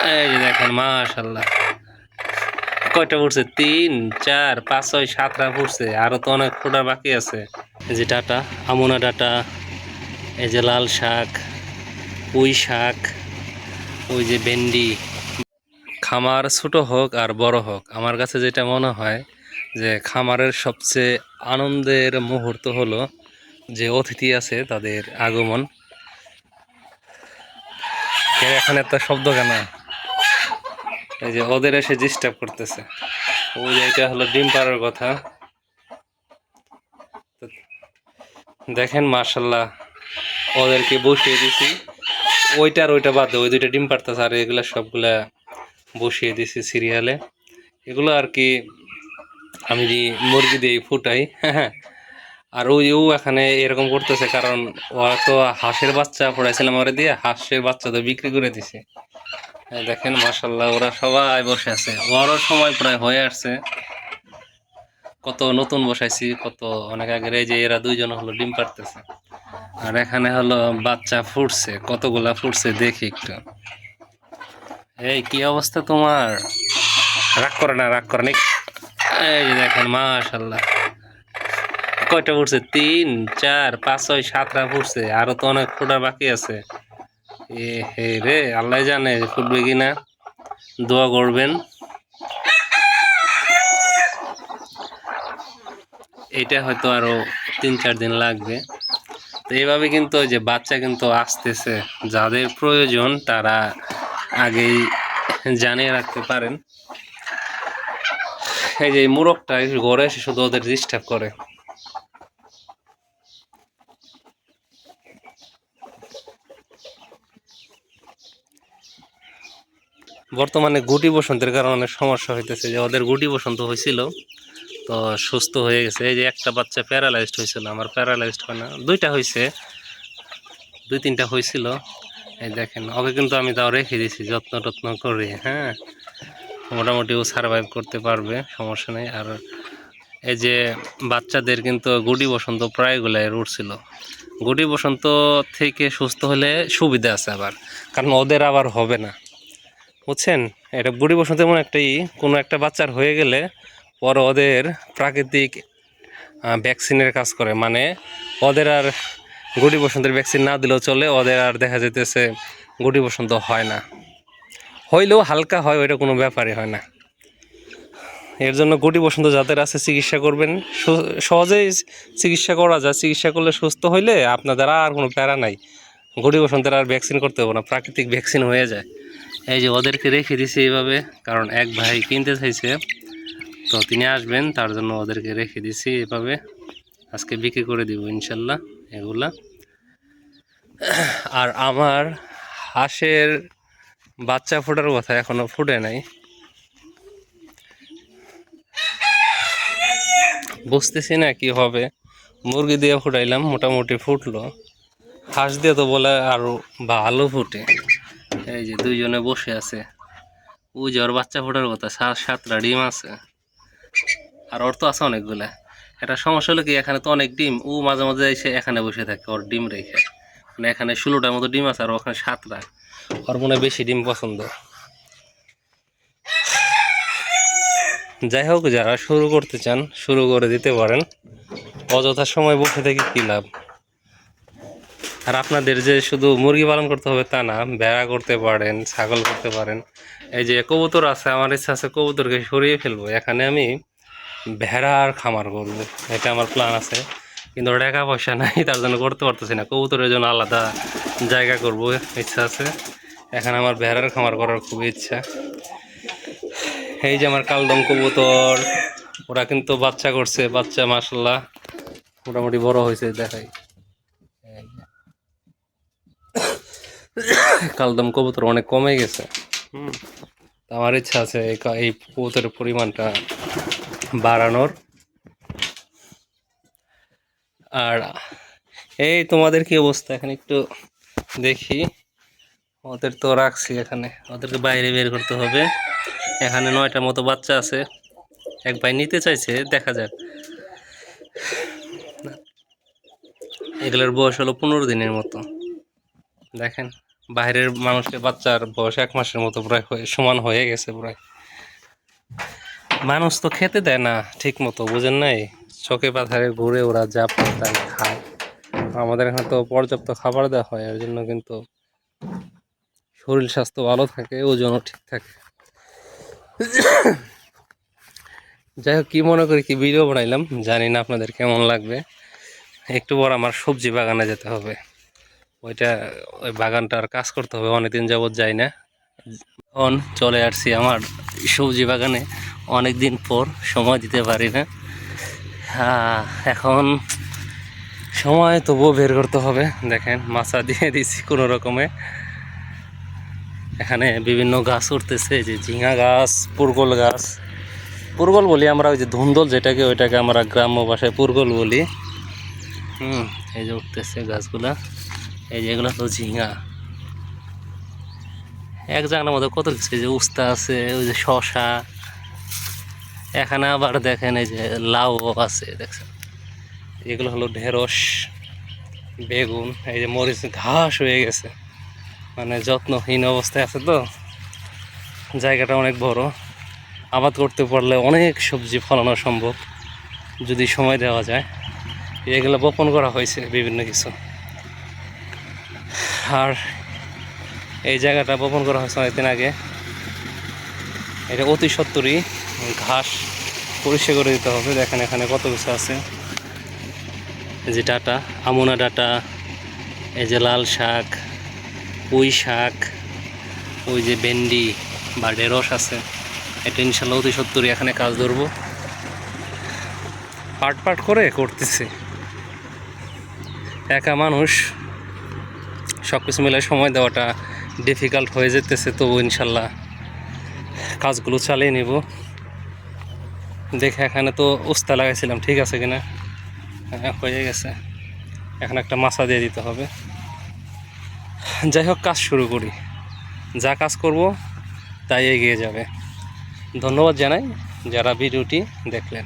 এই যে দেখেন মাশাআল্লাহ কয়টা ফুটছে, 3 4 5 6 7টা ফুটছে, আরো তো অনেক ফোটার বাকি আছে। এই যে ডাটা, আমুনা ডাটা, এই যে লাল শাক, পুঁই শাক, ওই যে ভেন্ডি। খামার ছোট হোক আর বড় হোক, আমার কাছে যেটা মনে হয় যে খামারের সবচেয়ে আনন্দের মুহূর্ত হলো যে অতিথি আছে তাদের আগমন। এখানে একটা শব্দ কেন? এই যে ওদের এসে ডিস্টার্ব করতেছে। ওই যে এটা হলো ডিম পাড়ার কথা। দেখেন মাশাল্লাহ, ওদেরকে বসিয়ে দিছি, ওইটা বাদ ওই দুইটা ডিম পাড়তেছে, আর এগুলা সবগুলা বসিয়ে দিছি সিরিয়ালে। এগুলো আর কি আমি মুরগি দিয়ে ফুটাই। হ্যাঁ, আর ও এখানে এরকম করতেছে কারণ ওরা তো হাঁসের বাচ্চা পড়াইছিলাম ওরা দিয়ে, হাঁসের বাচ্চা তো বিক্রি করে দিছে। দেখেন মাশাল্লাহ ওরা সবাই বসে আছে, ওরও সময় প্রায় হয়ে আসছে। কত নতুন বসাইছি, কত অনেক আগের। এই যে এরা দুইজন হলো ডিম পাড়তেছে, আর এখানে হলো বাচ্চা ফুটছে, কতগুলা ফুটছে দেখি একটু। এই কি অবস্থা তোমার? রাগ করে না, রাগ করে না। এই যে দেখেন মাশাল্লাহ কয়টা ফুটছে, 3 4 5 6 7টা ফুটছে, আরো তো অনেক ফোটার বাকি আছে। এ হে রে, আল্লাহ জানে ফুটবে কিনা, দোয়া করবেন। এটা হয়তো আরো 3 4 দিন লাগবে। তো এইভাবে কিন্তু ওই যে বাচ্চা কিন্তু আসতেছে, যাদের প্রয়োজন তারা আগেই জানিয়ে রাখতে পারেন। এই যে মোরগটা ঘরে এসে শুধু ওদের ডিস্টার্ব করে। বর্তমানে গুটি বসন্তের কারণে অনেক সমস্যা হইতেছে, যে ওদের গুটি বসন্ত হয়েছিল তো সুস্থ হয়ে গেছে। এই যে একটা বাচ্চা প্যারালাইজড হয়েছিল, আমার প্যারালাইজড হয় না, দুইটা হয়েছে, 2 3টা হয়েছিল। এই দেখেন ওকে কিন্তু আমি তাও রেখে দিয়েছি যত্ন টত্ন করে। হ্যাঁ, মোটামুটি ও সার্ভাইভ করতে পারবে, সমস্যা নেই। আর এই যে বাচ্চাদের কিন্তু গুটি বসন্ত প্রায়গুলাই উঠছিল। গুটি বসন্ত থেকে সুস্থ হলে সুবিধা আছে আবার, কারণ ওদের আবার হবে না, বুঝছেন? এটা গুটি বসন্ত এমন একটাই, কোনো একটা বাচ্চার হয়ে গেলে পরে ওদের প্রাকৃতিক ভ্যাকসিনের কাজ করে, মানে ওদের আর গুটি বসন্তের ভ্যাকসিন না দিলেও চলে, ওদের আর দেখা যেতেছে গুটি বসন্ত হয় না, হইলেও হালকা হয়, ওইটা কোনো ব্যাপারই হয় না। এর জন্য গুটি বসন্ত যাদের আছে চিকিৎসা করবেন, সহজেই চিকিৎসা করা যায়, চিকিৎসা করলে সুস্থ হইলে আপনাদের আর কোনো প্যারা নাই, গুটি বসন্তের আর ভ্যাকসিন করতে হবে না, প্রাকৃতিক ভ্যাকসিন হয়ে যায়। এই যে ওদেরকে রেখে দিছি এইভাবে, কারণ এক ভাই কিনতে চাইছে, তো তিনি আসবেন, তার জন্য ওদেরকে রেখে দিছি এভাবে। আজকে বিক্রি করে দিব ইনশাল্লাহ এগুলা। আর আমার হাঁসের বাচ্চা ফোটার কথা এখনো ফুটে নাই, বুঝতেছি না কি হবে। মুরগি দিয়ে ফুটাইলাম, মোটামুটি ফুটলো, হাঁস দিয়ে তো বলে আরো ভালো ফুটে। এই যে দুইজনে বসে আছে, ওই যে ওর বাচ্চা ফোটার কথা, 7টা ডিম আছে, আর ওর তো আছে অনেকগুলা। একটা সমস্যা হলো কি, এখানে তো অনেক ডিম, ও মাঝে মাঝে এসে এখানে বসে থাকে ওর ডিম রেখে, মানে এখানে 16টার মতো ডিম আছে আর ওখানে 7টা, ওর মনে হয় বেশি ডিম পছন্দ। যাই হোক, যারা শুরু করতে চান শুরু করে দিতে পারেন, অযথা সময় বসে থেকে কী লাভ। আর আপনাদের যে শুধু মুরগি পালন করতে হবে তা না, ভেড়া করতে পারেন, ছাগল করতে পারেন। এই যে কবুতর আছে, আমার ইচ্ছা আছে কবুতরকে সরিয়ে ফেলবো, এখানে আমি ভেড়ার খামার করব, এটা আমার প্ল্যান আছে, কিন্তু টাকা পয়সা নাই, তার জন্য করতে পারতেছি না। কবুতরের জন্য আলাদা জায়গা করব ইচ্ছা আছে, এখানে আমার ভেড়ার খামার করার খুব ইচ্ছা। এই যে আমার কালদম কবুতর, ওরা কিন্তু বাচ্চা করছে, বাচ্চা মাশাআল্লাহ মোটামুটি বড় হয়েছে, দেখাই। কালদম কবুতর অনেক কমে গেছে। আমার ইচ্ছা আছে এই কবুতরের পরিমাণটা বাড়ানোর। আর এই তোমাদের কি অবস্থা এখানে একটু দেখি। ওদের তো রাখছি এখানে, ওদেরকে বাইরে বের করতে হবে। এখানে 9টার মতো বাচ্চা আছে, এক ভাই নিতে চাইছে, দেখা যাক। এগুলোর বয়স হলো 15 দিনের মতো, দেখেন বাইরের মানুষের বাচ্চার বয়স 1 মাসের মতো প্রায় সমান হয়ে গেছে প্রায়। মানুষ তো খেতে দেয় না ঠিক মতো, বুঝেন নাই? চকে পাথারে ঘুরে ওরা যা পায় তাই খায়। আমাদের এখানে তো পর্যাপ্ত খাবার দেওয়া হয়, এর জন্য কিন্তু শরীর স্বাস্থ্য ভালো থাকে, ওজনও ঠিক থাকে। যাই হোক, কি মনে করি কি ভিডিও বানাইলাম জানি না আপনাদের কেমন লাগবে। একটু পর আমার সবজি বাগানে যেতে হবে, ওই বাগানটার কাজ করতে হবে, অনেকদিন যাবৎ যাই না। এখন চলে আসছি আমার সবজি বাগানে, অনেক দিন পর সময় দিতে পারি না। এখন সময় তবুও বের করতে হবে। দেখেন মাছা দিয়ে দিচ্ছি কোনো রকমে। এখানে বিভিন্ন গাছ উঠতেছে, যে ঝিঙা গাছ, পুরগল গাছ, পুরগল বলি আমরা, ওই যে ধুন্দল যেটাকে, ওইটাকে আমরা গ্রাম্য ভাষায় পুরগল বলি। এই যে উঠতেছে গাছগুলা, এই যে এগুলো তো ঝিঙা। এক জায়গার মধ্যে কত কিছু, এই যে উস্তা আছে, ওই যে শশা, এখানে আবার দেখেন এই যে লাউ আছে, দেখছেন? এগুলো হলো ঢেঁড়স, বেগুন, এই যে মরিচ ঘাস হয়ে গেছে, মানে যত্নহীন অবস্থায় আছে তো। জায়গাটা অনেক বড়, আবাদ করতে পারলে অনেক সবজি ফলানো সম্ভব যদি সময় দেওয়া যায়। এগুলো বপন করা হয়েছে বিভিন্ন কিছু, আর এই জায়গাটা বপন করা হয়েছে অনেকদিন আগে। এটা অতি সত্বরই ঘাস পরিষ্কার করে দিতে হবে। দেখেন এখানে কত কিছু আছে, এই যে ডাটা, আমুনা ডাটা, এই যে লাল শাক, পুঁই শাক, ওই যে ভেন্ডি বা ঢেঁড়স আছে। এটা ইনশাল্লাহ অতি সত্তরই এখানে কাজ ধরবো, পাট পাট করে করতেছে। একা মানুষ, সব কিছু মিলে সময় দেওয়াটা ডিফিকাল্ট হয়ে যেতেছে, তবু ইনশাল্লাহ কাজগুলো চালিয়ে নিব। দেখে এখানে তো উস্তা লাগাইছিলাম, ঠিক আছে কিনা? হ্যাঁ, হয়ে গেছে। এখন একটা মাছা দিয়ে দিতে হবে। যাই হোক, কাজ শুরু করি, যা কাজ করব তাই এগিয়ে যাবে। ধন্যবাদ জানাই যারা ভিডিওটি দেখলেন।